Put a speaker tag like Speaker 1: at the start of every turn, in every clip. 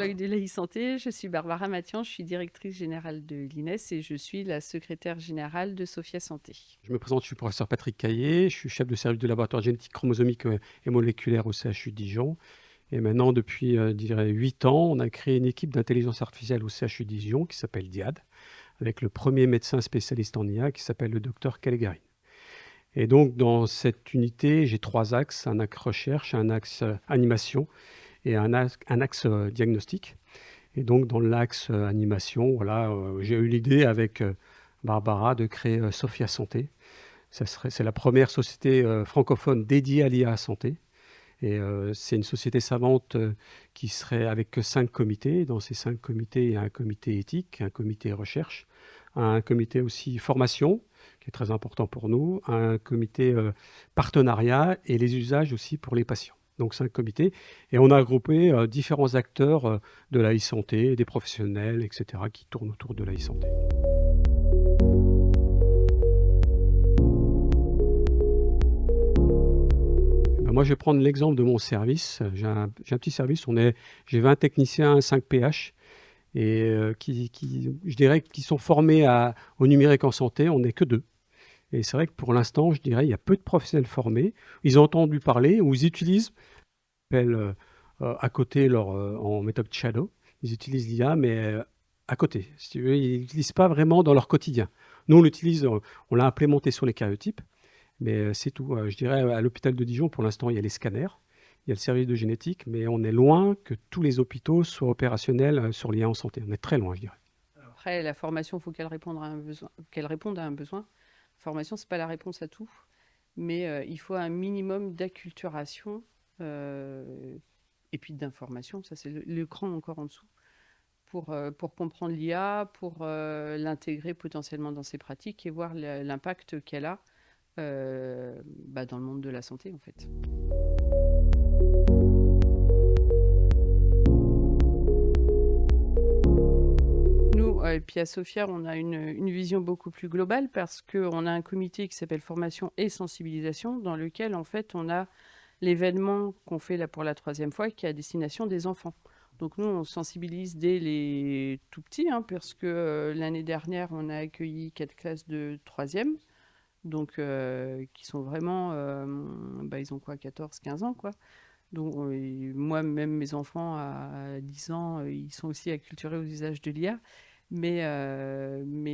Speaker 1: psychologue de l'e-santé. Je suis Barbara Mathian, je suis directrice générale de l'INES et je suis la secrétaire générale de Sophia Santé.
Speaker 2: Je me présente, je suis professeur Patrick Caillé, je suis chef de service du laboratoire de génétique chromosomique et moléculaire au CHU de Dijon. Et maintenant, depuis, je dirais 8 ans, on a créé une équipe d'intelligence artificielle au CHU de Dijon qui s'appelle DIAD, avec le premier médecin spécialiste en IA qui s'appelle le docteur Callegarin. Et donc, dans cette unité, j'ai 3 axes, un axe recherche, un axe animation et un axe diagnostic. Et donc, dans l'axe animation, voilà, j'ai eu l'idée avec Barbara de créer Sophia Santé. C'est la première société francophone dédiée à l'IA santé. Et c'est une société savante qui serait avec 5 comités. Dans ces 5 comités, il y a un comité éthique, un comité recherche, un comité aussi formation, qui est très important pour nous, un comité partenariat et les usages aussi pour les patients. Donc 5 comités. Et on a regroupé différents acteurs de la e-santé, des professionnels, etc., qui tournent autour de la e-santé. Moi, je vais prendre l'exemple de mon service. J'ai un petit service, j'ai 20 techniciens, 5 PH, et je dirais, qui sont formés au numérique en santé. On n'est que 2. Et c'est vrai que pour l'instant, je dirais, il y a peu de professionnels formés. Ils ont entendu parler ou ils utilisent, à côté en méthode Shadow, ils utilisent l'IA, mais à côté. Si tu veux, ils n'utilisent pas vraiment dans leur quotidien. Nous, on l'utilise, on l'a implémenté sur les karyotypes. Mais c'est tout. Je dirais à l'hôpital de Dijon, pour l'instant, il y a les scanners, il y a le service de génétique, mais on est loin que tous les hôpitaux soient opérationnels sur l'IA en santé. On est très loin, je dirais.
Speaker 1: Après, la formation, il faut qu'elle réponde à un besoin. La formation, ce n'est pas la réponse à tout, mais il faut un minimum d'acculturation et puis d'information. Ça, c'est le cran encore en dessous. Pour comprendre l'IA, pour l'intégrer potentiellement dans ses pratiques et voir l'impact qu'elle a dans le monde de la santé, en fait. Nous, et puis à Sophia, on a une vision beaucoup plus globale parce qu'on a un comité qui s'appelle Formation et Sensibilisation, dans lequel, en fait, on a l'événement qu'on fait là pour la 3e fois qui est à destination des enfants. Donc nous, on sensibilise dès les tout petits, parce que l'année dernière, on a accueilli 4 classes de 3e, donc qui sont vraiment, ils ont quoi, 14, 15 ans, quoi. Donc moi, même mes enfants à 10 ans, ils sont aussi acculturés aux usages de l'IA. Mais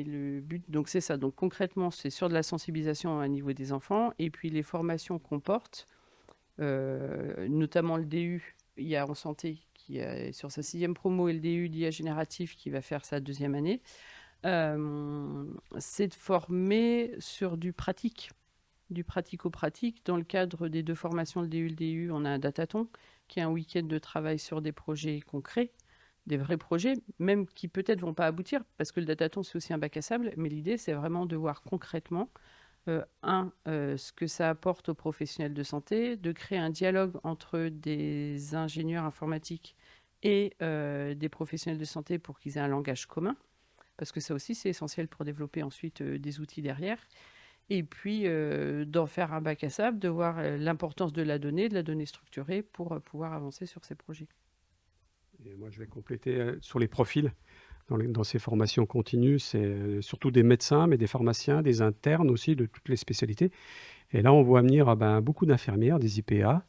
Speaker 1: le but, donc c'est ça. Donc concrètement, c'est sur de la sensibilisation à niveau des enfants. Et puis les formations qu'on porte, notamment le DU, il y a en santé qui est sur sa 6e promo et le DU d'IA génératif qui va faire sa 2e année. C'est de former sur du pratico-pratique. Dans le cadre des 2 formations, le DU, on a un datathon qui est un week-end de travail sur des projets concrets, des vrais projets, même qui peut-être vont pas aboutir, parce que le datathon, c'est aussi un bac à sable, mais l'idée, c'est vraiment de voir concrètement, ce que ça apporte aux professionnels de santé, de créer un dialogue entre des ingénieurs informatiques et des professionnels de santé pour qu'ils aient un langage commun, parce que ça aussi, c'est essentiel pour développer ensuite des outils derrière. Et puis, d'en faire un bac à sable, de voir l'importance de la donnée structurée pour pouvoir avancer sur ces projets.
Speaker 2: Et moi, je vais compléter sur les profils. Dans ces formations continues, c'est surtout des médecins, mais des pharmaciens, des internes aussi, de toutes les spécialités. Et là, on voit venir beaucoup d'infirmières, des IPA,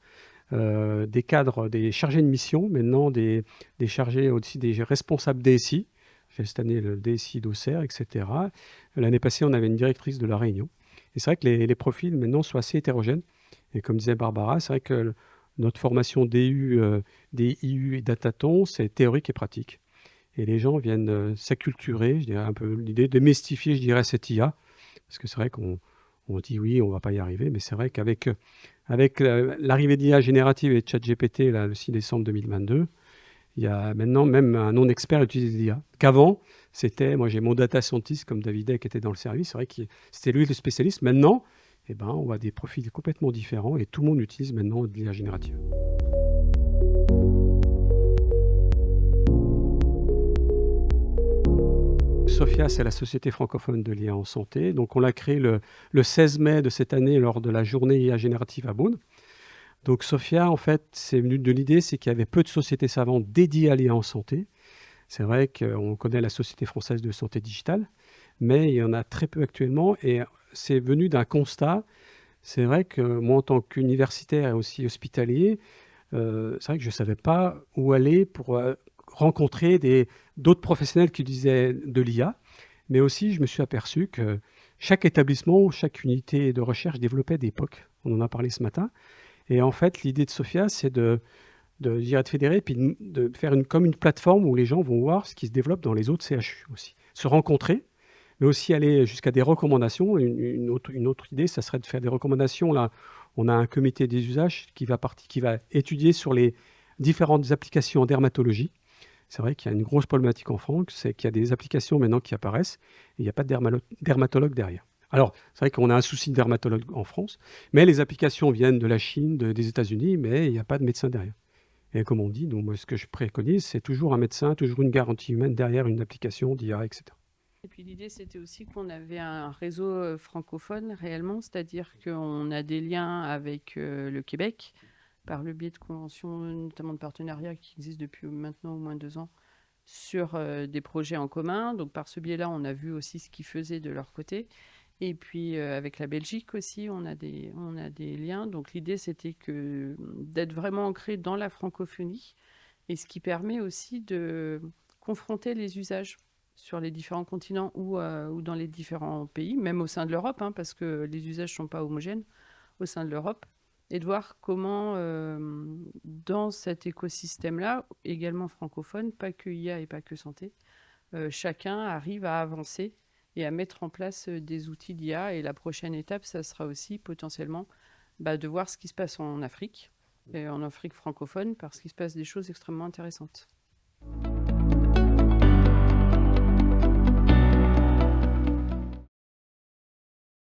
Speaker 2: des cadres, des chargés de mission, maintenant des chargés aussi, des responsables DSI. J'ai cette année le DSI d'Auxerre, etc. L'année passée, on avait une directrice de La Réunion. Et c'est vrai que les profils maintenant sont assez hétérogènes. Et comme disait Barbara, c'est vrai que notre formation DU, DIU et Datathon, c'est théorique et pratique. Et les gens viennent s'acculturer, je dirais un peu l'idée de démystifier, je dirais, cette IA. Parce que c'est vrai qu'on dit oui, on ne va pas y arriver, mais c'est vrai qu'avec l'arrivée d'IA générative et de ChatGPT, là, le 6 décembre 2022, il y a maintenant même un non-expert utilise l'IA. Qu'avant, moi j'ai mon data scientist comme David qui était dans le service, c'est vrai que c'était lui le spécialiste. Maintenant, on voit des profils complètement différents et tout le monde utilise maintenant de l'IA générative. Sophia, c'est la société francophone de l'IA en santé. Donc, on l'a créée le 16 mai de cette année lors de la journée IA générative à Beaune. Donc Sophia, en fait, c'est venu de l'idée, c'est qu'il y avait peu de sociétés savantes dédiées à l'IA en santé. C'est vrai qu'on connaît la Société française de santé digitale, mais il y en a très peu actuellement et c'est venu d'un constat. C'est vrai que moi, en tant qu'universitaire et aussi hospitalier, c'est vrai que je ne savais pas où aller pour rencontrer d'autres professionnels qui utilisaient de l'IA, mais aussi je me suis aperçu que chaque établissement, chaque unité de recherche développait des POC. On en a parlé ce matin. Et en fait, l'idée de Sophia, c'est de fédérer, puis de faire comme une plateforme où les gens vont voir ce qui se développe dans les autres CHU aussi. Se rencontrer, mais aussi aller jusqu'à des recommandations. Une autre idée, ça serait de faire des recommandations. Là, on a un comité des usages qui va étudier sur les différentes applications en dermatologie. C'est vrai qu'il y a une grosse problématique en France, c'est qu'il y a des applications maintenant qui apparaissent et il n'y a pas de dermatologue derrière. Alors, c'est vrai qu'on a un souci de dermatologue en France, mais les applications viennent de la Chine, des États-Unis, mais il n'y a pas de médecin derrière. Et comme on dit, donc moi, ce que je préconise, c'est toujours un médecin, toujours une garantie humaine derrière une application d'IA, etc.
Speaker 1: Et puis l'idée, c'était aussi qu'on avait un réseau francophone réellement, c'est-à-dire qu'on a des liens avec le Québec par le biais de conventions, notamment de partenariats qui existent depuis maintenant au moins 2 ans, sur des projets en commun. Donc par ce biais-là, on a vu aussi ce qu'ils faisaient de leur côté. Et puis avec la Belgique aussi, on a des liens. Donc l'idée, c'était d'être vraiment ancré dans la francophonie, et ce qui permet aussi de confronter les usages sur les différents continents ou dans les différents pays, même au sein de l'Europe, hein, parce que les usages ne sont pas homogènes au sein de l'Europe, et de voir comment, dans cet écosystème-là, également francophone, pas que IA et pas que santé, chacun arrive à avancer et à mettre en place des outils d'IA. Et la prochaine étape, ça sera aussi potentiellement de voir ce qui se passe en Afrique, et en Afrique francophone, parce qu'il se passe des choses extrêmement intéressantes.